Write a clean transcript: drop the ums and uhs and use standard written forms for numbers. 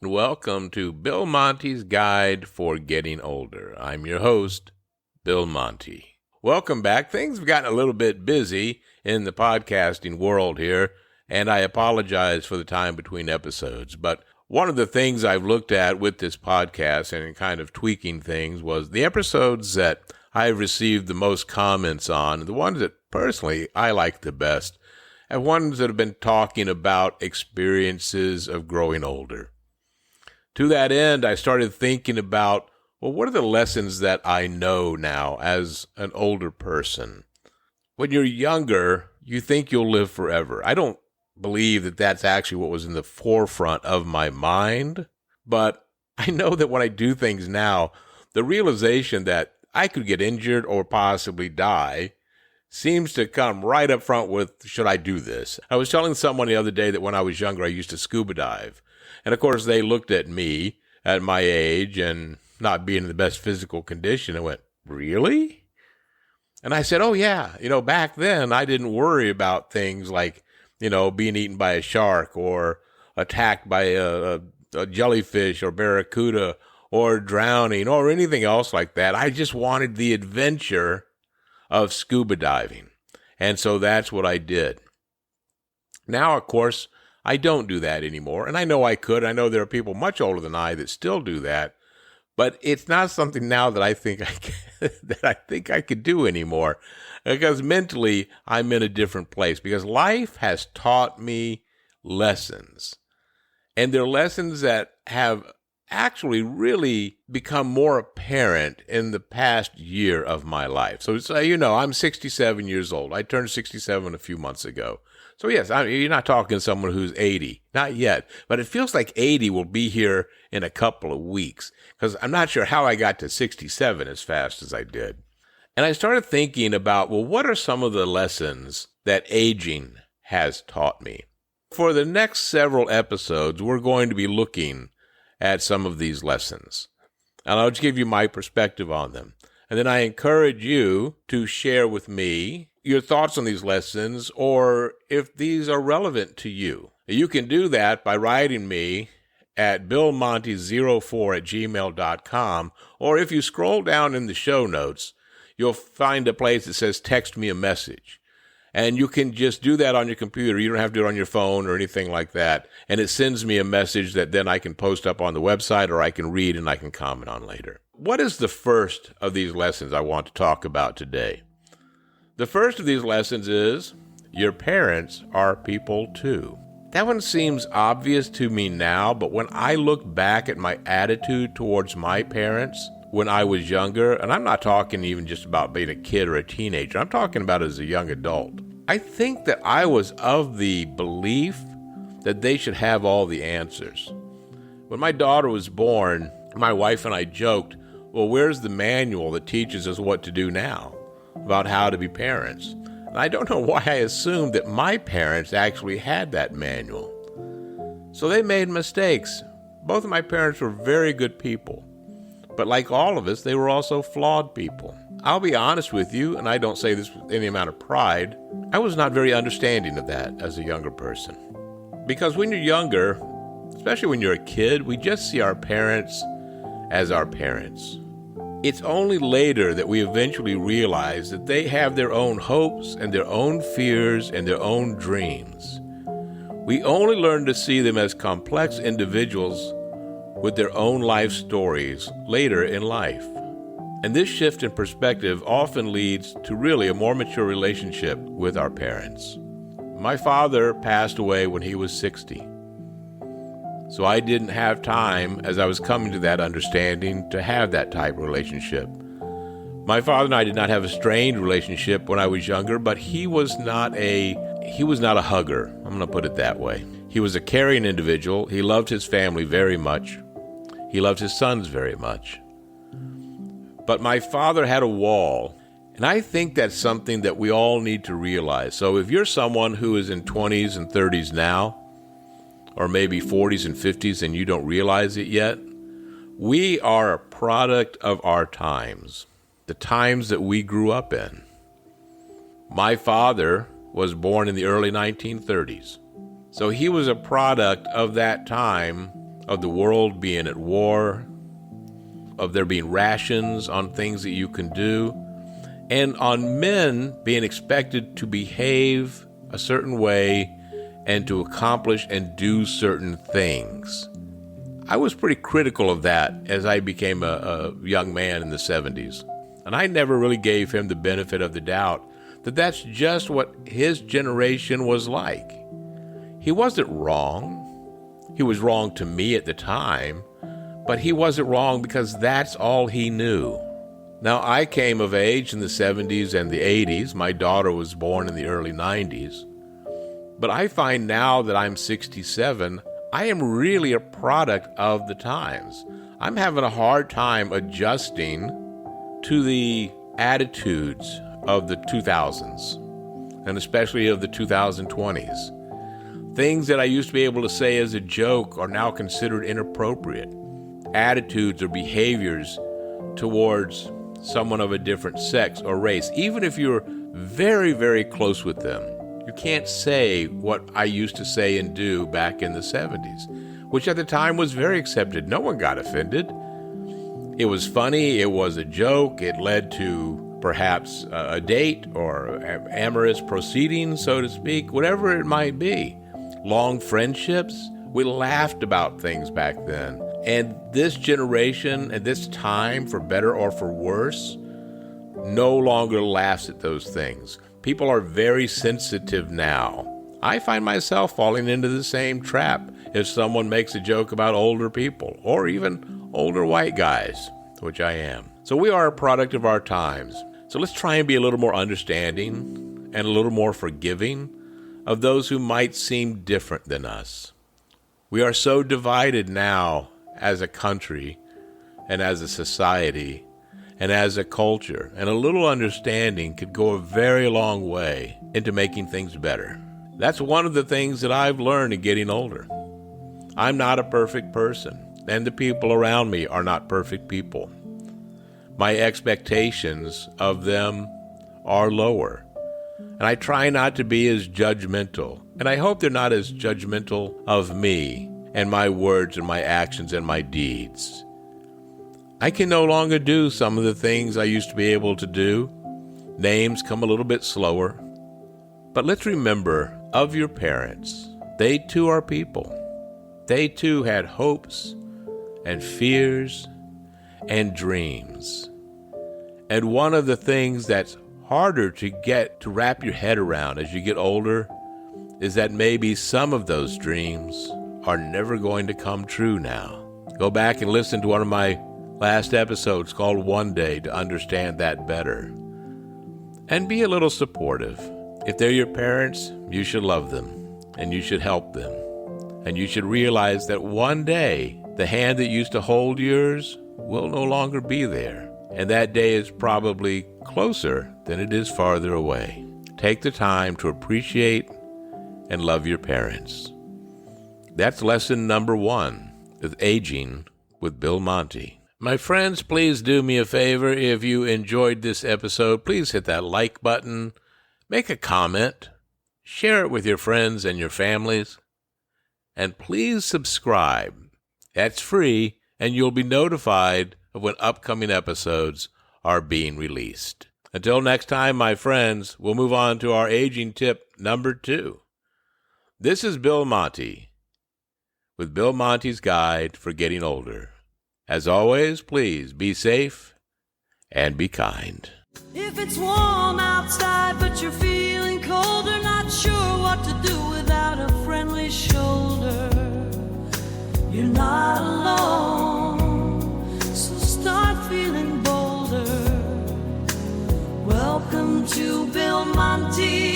Welcome to Bill Monty's Guide for Getting Older. I'm your host, Bill Monty. Welcome back. Things have gotten a little bit busy in the podcasting world here, and I apologize for the time between episodes. But one of the things I've looked at with this podcast and kind of tweaking things was the episodes that I've received the most comments on, the ones that personally I like the best, and ones that have been talking about experiences of growing older. To that end, I started thinking about, well, what are the lessons that I know now as an older person? When you're younger, you think you'll live forever. I don't believe that that's actually what was in the forefront of my mind, but I know that when I do things now, the realization that I could get injured or possibly die seems to come right up front with, should I do this? I was telling someone the other day that when I was younger, I used to scuba dive. And of course, they looked at me at my age and not being in the best physical condition and went, really? And I said, oh, yeah. Back then, I didn't worry about things like, being eaten by a shark or attacked by a jellyfish or barracuda or drowning or anything else like that. I just wanted the adventure of scuba diving. And so that's what I did. Now, of course, I don't do that anymore, and I know I could. I know there are people much older than I that still do that, but it's not something now that I think I could do anymore, because mentally I'm in a different place. Because life has taught me lessons, and they're lessons that have actually really become more apparent in the past year of my life. So, I'm 67 years old. I turned 67 a few months ago. So yes, you're not talking to someone who's 80, not yet, but it feels like 80 will be here in a couple of weeks, because I'm not sure how I got to 67 as fast as I did. And I started thinking about, well, what are some of the lessons that aging has taught me? For the next several episodes, we're going to be looking at some of these lessons, and I'll just give you my perspective on them. And then I encourage you to share with me your thoughts on these lessons, or if these are relevant to you. You can do that by writing me at billmonty04@gmail.com, or if you scroll down in the show notes, you'll find a place that says text me a message. And you can just do that on your computer. You don't have to do it on your phone or anything like that. And it sends me a message that then I can post up on the website, or I can read and I can comment on later. What is the first of these lessons I want to talk about today? The first of these lessons is, your parents are people too. That one seems obvious to me now, but when I look back at my attitude towards my parents when I was younger, and I'm not talking even just about being a kid or a teenager, I'm talking about as a young adult, I think that I was of the belief that they should have all the answers. When my daughter was born, my wife and I joked, well, where's the manual that teaches us what to do now about how to be parents? And I don't know why I assumed that my parents actually had that manual. So they made mistakes. Both of my parents were very good people. But like all of us, they were also flawed people. I'll be honest with you, and I don't say this with any amount of pride, I was not very understanding of that as a younger person. Because when you're younger, especially when you're a kid, we just see our parents as our parents. It's only later that we eventually realize that they have their own hopes and their own fears and their own dreams. We only learn to see them as complex individuals with their own life stories later in life. And this shift in perspective often leads to really a more mature relationship with our parents. My father passed away when he was 60. So I didn't have time, as I was coming to that understanding, to have that type of relationship. My father and I did not have a strained relationship when I was younger, but he was not a hugger. I'm going to put it that way. He was a caring individual. He loved his family very much. He loved his sons very much. But my father had a wall, and I think that's something that we all need to realize. So if you're someone who is in 20s and 30s now, or maybe 40s and 50s, and you don't realize it yet, we are a product of our times, the times that we grew up in. My father was born in the early 1930s. So he was a product of that time of the world being at war, of there being rations on things that you can do, and on men being expected to behave a certain way and to accomplish and do certain things. I was pretty critical of that as I became a young man in the 70s. And I never really gave him the benefit of the doubt that that's just what his generation was like. He wasn't wrong. He was wrong to me at the time, but he wasn't wrong because that's all he knew. Now, I came of age in the 70s and the 80s. My daughter was born in the early 90s. But I find now that I'm 67, I am really a product of the times. I'm having a hard time adjusting to the attitudes of the 2000s, and especially of the 2020s. Things that I used to be able to say as a joke are now considered inappropriate. Attitudes or behaviors towards someone of a different sex or race, even if you're very, very close with them. You can't say what I used to say and do back in the 70s, which at the time was very accepted. No one got offended. It was funny. It was a joke. It led to perhaps a date or amorous proceedings, so to speak, whatever it might be. Long friendships. We laughed about things back then. And this generation and this time, for better or for worse, no longer laughs at those things. People are very sensitive now. I find myself falling into the same trap if someone makes a joke about older people or even older white guys, which I am. So we are a product of our times. So let's try and be a little more understanding and a little more forgiving of those who might seem different than us. We are so divided now as a country and as a society and as a culture, and a little understanding could go a very long way into making things better. That's one of the things that I've learned in getting older. I'm not a perfect person, and the people around me are not perfect people. My expectations of them are lower, and I try not to be as judgmental, and I hope they're not as judgmental of me and my words and my actions and my deeds. I can no longer do some of the things I used to be able to do. Names come a little bit slower. But let's remember of your parents. They too are people. They too had hopes and fears and dreams. And one of the things that's harder to get to wrap your head around as you get older is that maybe some of those dreams are never going to come true now. Go back and listen to one of my last episodes called One Day to understand that better. And be a little supportive. If they're your parents, you should love them and you should help them. And you should realize that one day the hand that used to hold yours will no longer be there. And that day is probably closer than it is farther away. Take the time to appreciate and love your parents. That's lesson number 1 of Aging with Bill Monty. My friends, please do me a favor. If you enjoyed this episode, please hit that like button, make a comment, share it with your friends and your families, and please subscribe. That's free, and you'll be notified of when upcoming episodes are being released. Until next time, my friends, we'll move on to our aging tip number 2. This is Bill Monty with Bill Monty's Guide for Getting Older. As always, please be safe and be kind. If it's warm outside but you're feeling colder, not sure what to do without a friendly shoulder, you're not alone, so start feeling bolder. Welcome to Bill Monty.